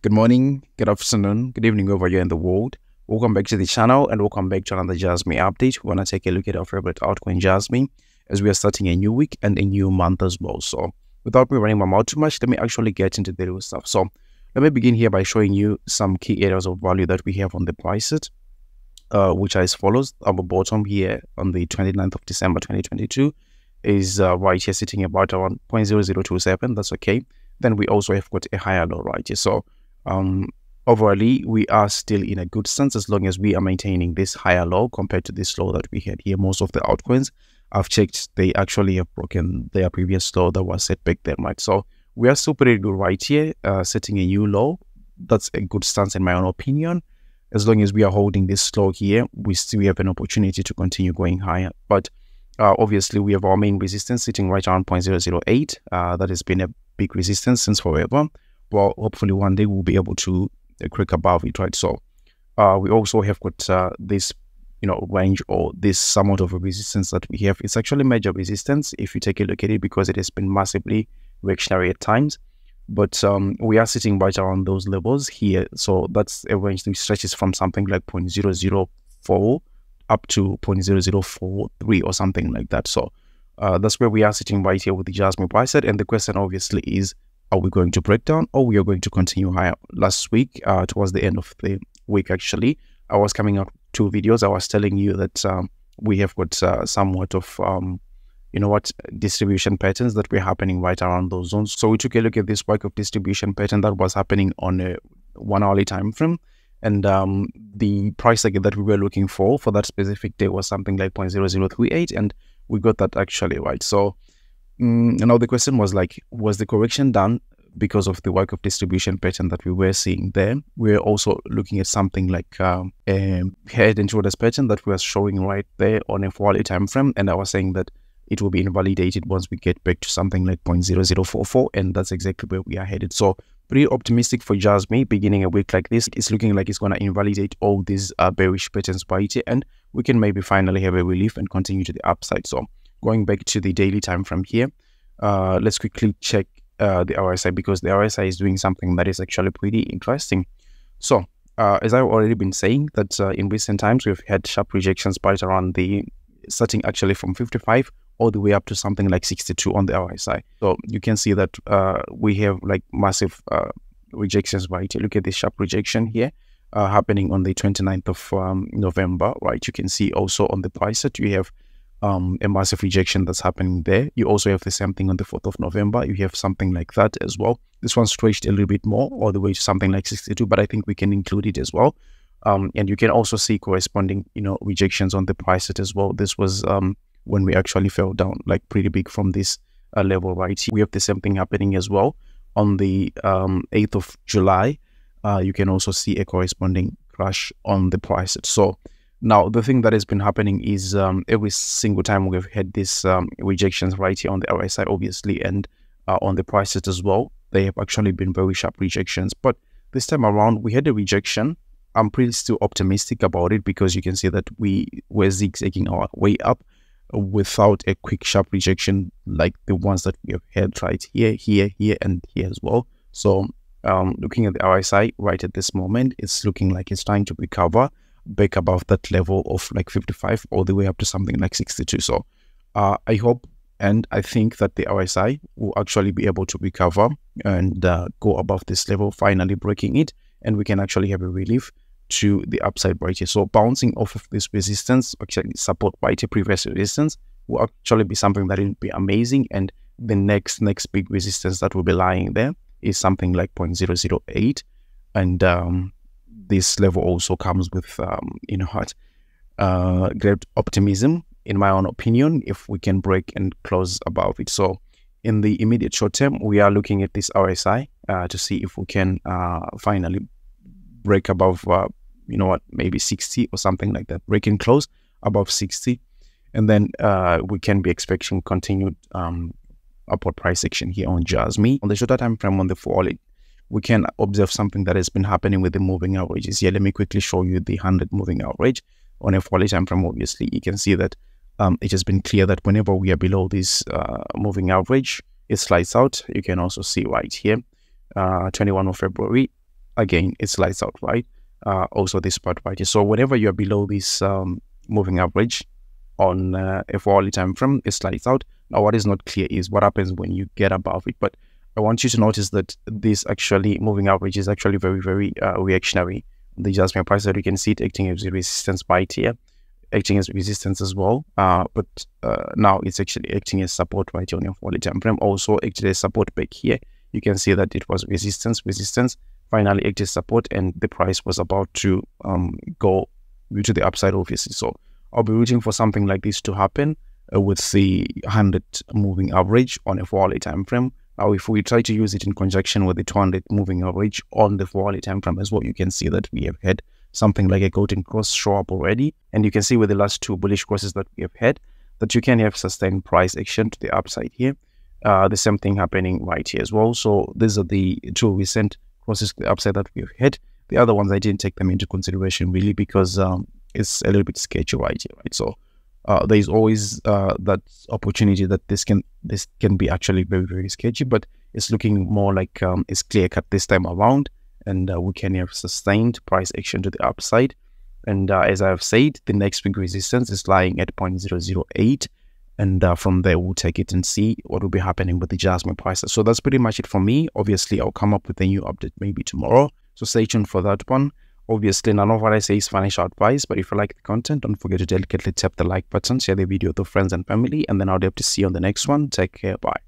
Good morning, good afternoon, good evening over here in the world. Welcome back to the channel and welcome back to another Jasmy update. We're going to take a look at our favorite altcoin Jasmy as we are starting a new week and a new month as well. So without me running my mouth too much, let me actually get into the real stuff. So let me begin here by showing you some key areas of value that we have on the price set, which are as follows. Our bottom here on the 29th of December 2022 is right here sitting about around 0.0027. That's okay. Then we also have got a higher low right here. So overall, we are still in a good stance as long as we are maintaining this higher low compared to this low that we had here. Most of the altcoins I've checked, they actually have broken their previous low that was set back there, right? So we are still pretty good right here, setting a new low. That's a good stance in my own opinion. As long as we are holding this low here, we still have an opportunity to continue going higher. But obviously, we have our main resistance sitting right around 0.008. That has been a big resistance since forever. Well, hopefully one day we'll be able to crack above it, right? So we also have got this, range or this somewhat of a resistance that we have. It's actually major resistance if you take a look at it because it has been massively reactionary at times. But we are sitting right around those levels here. So that's a range that stretches from something like 0.004 up to 0.0043 or something like that. So that's where we are sitting right here with the Jasmy price set. And the question obviously is, are we going to break down or we are going to continue higher? Last week, towards the end of the week, actually, I was coming out with 2 videos. I was telling you that we have got somewhat of, distribution patterns that were happening right around those zones. So we took a look at this spike of distribution pattern that was happening on a 1 hourly time frame. And the price target that we were looking for that specific day was something like 0.0038. And we got that actually right. So now the question was like, was the correction done because of the work of distribution pattern that we were seeing there? We're also looking at something like a head and shoulders pattern that we are showing right there on a 4-hourly time frame, and I was saying that it will be invalidated once we get back to something like 0.0044, and that's exactly where we are headed. So pretty optimistic for Jasmy beginning a week like this. It's looking like it's going to invalidate all these bearish patterns by it, and we can maybe finally have a relief and continue to the upside. So going back to the daily time frame here, let's quickly check the RSI because the RSI is doing something that is actually pretty interesting. So as I've already been saying that in recent times we've had sharp rejections right around the starting actually from 55 all the way up to something like 62 on the RSI. So you can see that we have like massive rejections right here. Look at this sharp rejection here happening on the 29th of November, right? You can see also on the price set you have a massive rejection that's happening there. You also have the same thing on the 4th of November. You have something like that as well. This one stretched a little bit more all the way to something like 62, but I think we can include it as well. And you can also see corresponding, rejections on the price set as well. This was when we actually fell down like pretty big from this level right here. We have the same thing happening as well on the 8th of July. You can also see a corresponding crash on the price set. So now, the thing that has been happening is every single time we've had these rejections right here on the RSI, obviously, and on the price set as well, they have actually been very sharp rejections. But this time around, we had a rejection. I'm pretty still optimistic about it because you can see that we were zigzagging our way up without a quick sharp rejection like the ones that we have had right here, here, here, and here as well. So looking at the RSI right at this moment, it's looking like it's trying to recover back above that level of like 55 all the way up to something like 62. So I hope and I think that the RSI will actually be able to recover and go above this level, finally breaking it, and we can actually have a relief to the upside right here. So bouncing off of this resistance, actually support right here, previous resistance, will actually be something that will be amazing. And the next big resistance that will be lying there is something like 0.008, and this level also comes with, great optimism, in my own opinion, if we can break and close above it. So in the immediate short term, we are looking at this RSI to see if we can finally break above, maybe 60 or something like that, break and close above 60. And then we can be expecting continued upward price action here on Jasmy. On the shorter time frame, on the 4-hourly, we can observe something that has been happening with the moving averages. Here, let me quickly show you the 100 moving average on a 4-hourly time frame. Obviously, you can see that it has been clear that whenever we are below this moving average, it slides out. You can also see right here, 21 of February, again it slides out, right? Also this part right here. So whenever you're below this moving average on a 4-hourly time frame, it slides out. Now what is not clear is what happens when you get above it, but I want you to notice that this actually moving average is actually very, very reactionary. The Jasmy price, that you can see it acting as a resistance right here, acting as resistance as well, but now it's actually acting as support right here on your 4-hourly time frame. Also actually as support back here, you can see that it was resistance, finally acted as support, and the price was about to go to the upside, obviously. So I'll be rooting for something like this to happen with the 100 moving average on a 4-hourly time frame. Now, if we try to use it in conjunction with the 200 moving average on the 4-hourly time frame as well, you can see that we have had something like a golden cross show up already. And you can see with the last 2 bullish crosses that we have had, that you can have sustained price action to the upside here. The same thing happening right here as well. So these are the 2 recent crosses to the upside that we have had. The other ones, I didn't take them into consideration really because it's a little bit sketchy right here, right? So there's always that opportunity that this can be actually very, very sketchy, but it's looking more like it's clear cut this time around, and we can have sustained price action to the upside. And as I have said, the next big resistance is lying at 0.008, and from there we'll take it and see what will be happening with the Jasmy prices. So that's pretty much it for me. Obviously, I'll come up with a new update maybe tomorrow, so stay tuned for that one. Obviously, none of what I say is financial advice, but if you like the content, don't forget to delicately tap the like button, share the video with your friends and family, and then I'll be able to see you on the next one. Take care. Bye.